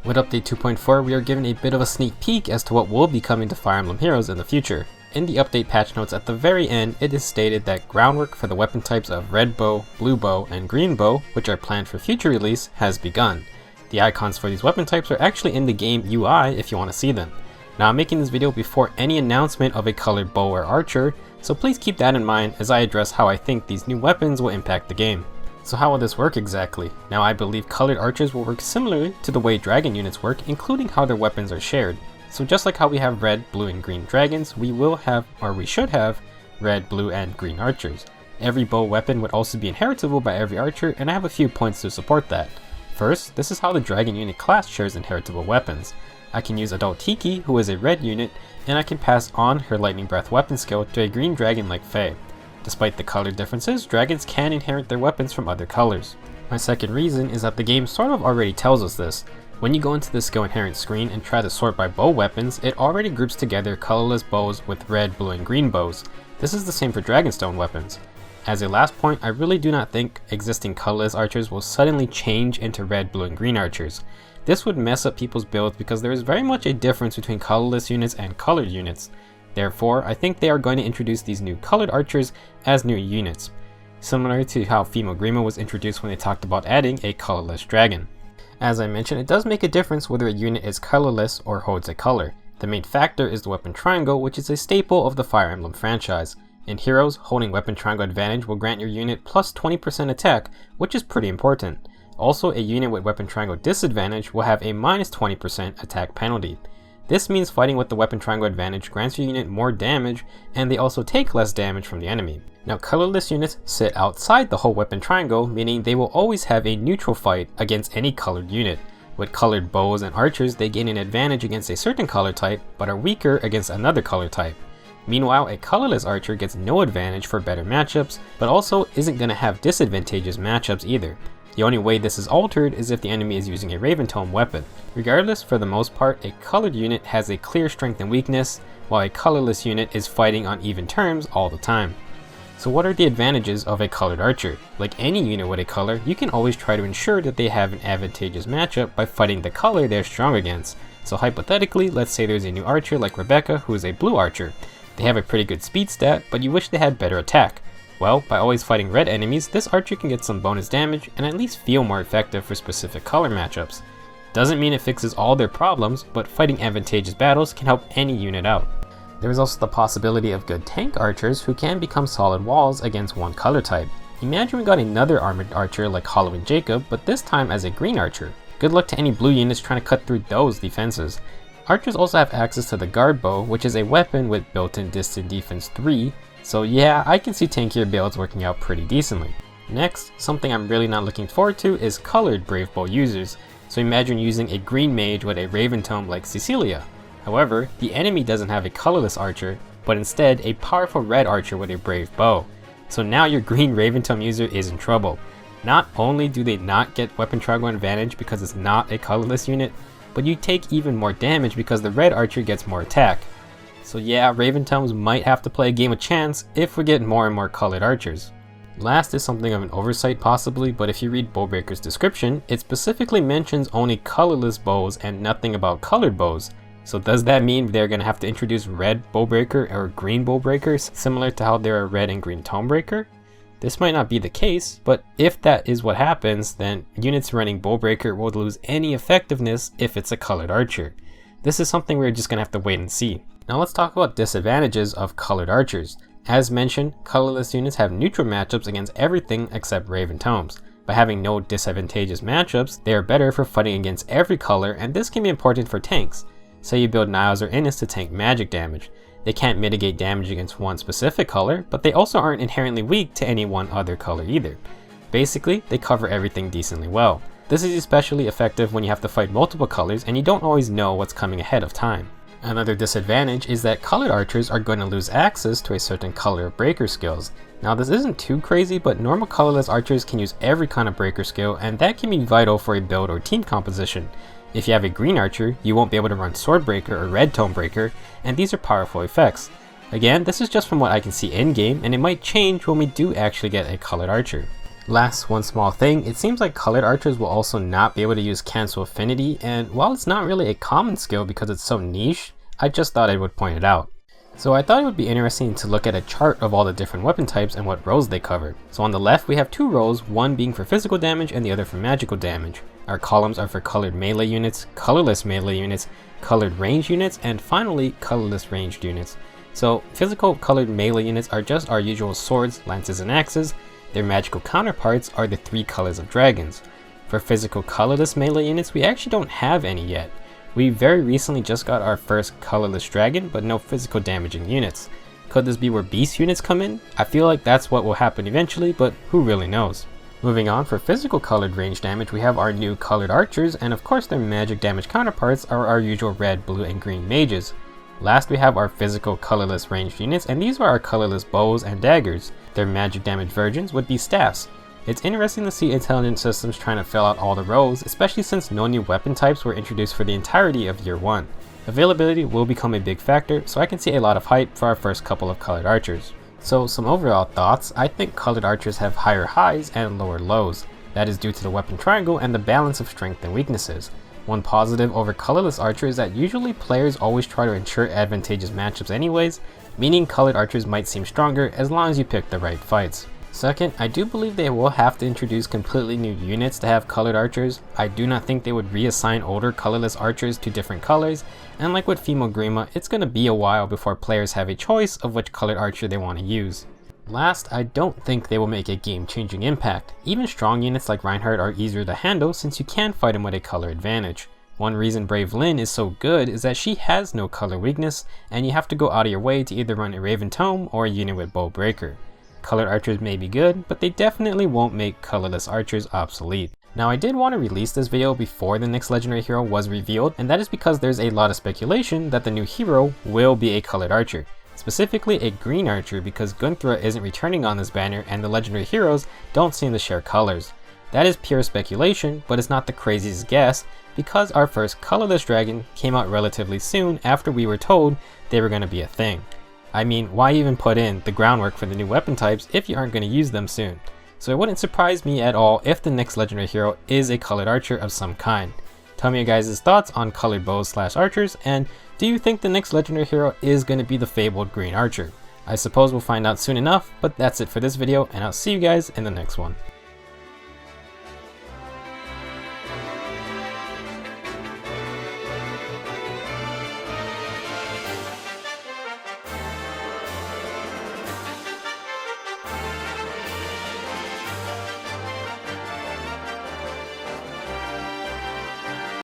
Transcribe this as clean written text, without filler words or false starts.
With update 2.4, we are given a bit of a sneak peek as to what will be coming to Fire Emblem Heroes in the future. In the update patch notes at the very end, it is stated that groundwork for the weapon types of red bow, blue bow, and green bow, which are planned for future release, has begun. The icons for these weapon types are actually in the game UI if you want to see them. Now I'm making this video before any announcement of a colored bow or archer, so please keep that in mind as I address how I think these new weapons will impact the game. So how will this work exactly? Now I believe colored archers will work similarly to the way dragon units work, including how their weapons are shared. So just like how we have red, blue, and green dragons, we will have, or we should have, red, blue, and green archers. Every bow weapon would also be inheritable by every archer, and I have a few points to support that. First, this is how the dragon unit class shares inheritable weapons. I can use Adult Tiki, who is a red unit, and I can pass on her lightning breath weapon skill to a green dragon like Faye. Despite the color differences, dragons can inherit their weapons from other colors. My second reason is that the game sort of already tells us this. When you go into the skill inherent screen and try to sort by bow weapons, it already groups together colorless bows with red, blue, and green bows. This is the same for Dragonstone weapons. As a last point, I really do not think existing colorless archers will suddenly change into red, blue, and green archers. This would mess up people's builds because there is very much a difference between colorless units and colored units. Therefore, I think they are going to introduce these new colored archers as new units, similar to how Fimo Grima was introduced when they talked about adding a colorless dragon. As I mentioned, it does make a difference whether a unit is colorless or holds a color. The main factor is the weapon triangle, which is a staple of the Fire Emblem franchise. In Heroes, holding weapon triangle advantage will grant your unit plus 20% attack, which is pretty important. Also, a unit with weapon triangle disadvantage will have a minus 20% attack penalty. This means fighting with the weapon triangle advantage grants your unit more damage, and they also take less damage from the enemy. Now, colorless units sit outside the whole weapon triangle, meaning they will always have a neutral fight against any colored unit. With colored bows and archers, they gain an advantage against a certain color type, but are weaker against another color type. Meanwhile, a colorless archer gets no advantage for better matchups, but also isn't going to have disadvantageous matchups either. The only way this is altered is if the enemy is using a Raven Tome weapon. Regardless, for the most part, a colored unit has a clear strength and weakness, while a colorless unit is fighting on even terms all the time. So what are the advantages of a colored archer? Like any unit with a color, you can always try to ensure that they have an advantageous matchup by fighting the color they're strong against. So hypothetically, let's say there's a new archer like Rebecca who is a blue archer. They have a pretty good speed stat, but you wish they had better attack. Well, by always fighting red enemies, this archer can get some bonus damage and at least feel more effective for specific color matchups. Doesn't mean it fixes all their problems, but fighting advantageous battles can help any unit out. There is also the possibility of good tank archers who can become solid walls against one color type. Imagine we got another armored archer like Halloween Jacob, but this time as a green archer. Good luck to any blue units trying to cut through those defenses. Archers also have access to the guard bow, which is a weapon with built-in distant defense 3, so yeah, I can see tankier builds working out pretty decently. Next, something I'm really not looking forward to is colored Brave Bow users. So imagine using a green mage with a Raven Tome like Cecilia. However, the enemy doesn't have a colorless archer, but instead a powerful red archer with a Brave Bow. So now your green Raven Tome user is in trouble. Not only do they not get weapon triangle advantage because it's not a colorless unit, but you take even more damage because the red archer gets more attack. So yeah, Raven Tomes might have to play a game of chance if we get more and more colored archers. Last is something of an oversight possibly, but if you read Bowbreaker's description, it specifically mentions only colorless bows and nothing about colored bows. So does that mean they're going to have to introduce red Bowbreaker or green Bowbreakers, similar to how there are red and green Tomebreaker? This might not be the case, but if that is what happens, then units running Bowbreaker will lose any effectiveness if it's a colored archer. This is something we're just going to have to wait and see. Now let's talk about disadvantages of colored archers. As mentioned, colorless units have neutral matchups against everything except Raven Tomes. By having no disadvantageous matchups, they are better for fighting against every color, and this can be important for tanks. Say you build Niles or Innis to tank magic damage. They can't mitigate damage against one specific color, but they also aren't inherently weak to any one other color either. Basically, they cover everything decently well. This is especially effective when you have to fight multiple colors and you don't always know what's coming ahead of time. Another disadvantage is that colored archers are going to lose access to a certain color of breaker skills. Now this isn't too crazy, but normal colorless archers can use every kind of breaker skill, and that can be vital for a build or team composition. If you have a green archer, you won't be able to run Swordbreaker or Red Tomebreaker, and these are powerful effects. Again, this is just from what I can see in game, and it might change when we do actually get a colored archer. Last, one small thing, it seems like colored archers will also not be able to use cancel affinity, and while it's not really a common skill because it's so niche, I just thought I would point it out. So I thought it would be interesting to look at a chart of all the different weapon types and what rows they cover. So on the left we have two rows, one being for physical damage and the other for magical damage. Our columns are for colored melee units, colorless melee units, colored range units, and finally colorless ranged units. So physical colored melee units are just our usual swords, lances, and axes. Their magical counterparts are the three colors of dragons. For physical colorless melee units, we actually don't have any yet. We very recently just got our first colorless dragon, but no physical damaging units. Could this be where beast units come in? I feel like that's what will happen eventually, but who really knows? Moving on, for physical colored range damage, we have our new colored archers, and of course their magic damage counterparts are our usual red, blue, and green mages. Last, we have our physical colorless ranged units, and these are our colorless bows and daggers. Their magic damage versions would be staffs. It's interesting to see intelligent systems trying to fill out all the rows, especially since no new weapon types were introduced for the entirety of year 1. Availability will become a big factor, so I can see a lot of hype for our first couple of colored archers. So some overall thoughts, I think colored archers have higher highs and lower lows. That is due to the weapon triangle and the balance of strength and weaknesses. One positive over colorless archer is that usually players always try to ensure advantageous matchups anyways, meaning colored archers might seem stronger as long as you pick the right fights. Second, I do believe they will have to introduce completely new units to have colored archers. I do not think they would reassign older colorless archers to different colors, and like with female Grima, it's going to be a while before players have a choice of which colored archer they want to use. Last, I don't think they will make a game-changing impact. Even strong units like Reinhardt are easier to handle since you can fight him with a color advantage. One reason Brave Lyn is so good is that she has no color weakness, and you have to go out of your way to either run a Raven Tome or a unit with Bow Breaker. Colored archers may be good, but they definitely won't make colorless archers obsolete. Now I did want to release this video before the next legendary hero was revealed, and that is because there's a lot of speculation that the new hero will be a colored archer. Specifically a green archer because Gunthra isn't returning on this banner and the legendary heroes don't seem to share colors. That is pure speculation, but it's not the craziest guess because our first colorless dragon came out relatively soon after we were told they were going to be a thing. I mean, why even put in the groundwork for the new weapon types if you aren't going to use them soon? So it wouldn't surprise me at all if the next legendary hero is a colored archer of some kind. Tell me your guys' thoughts on colored bows / archers, and do you think the next legendary hero is going to be the fabled green archer? I suppose we'll find out soon enough, but that's it for this video, and I'll see you guys in the next one.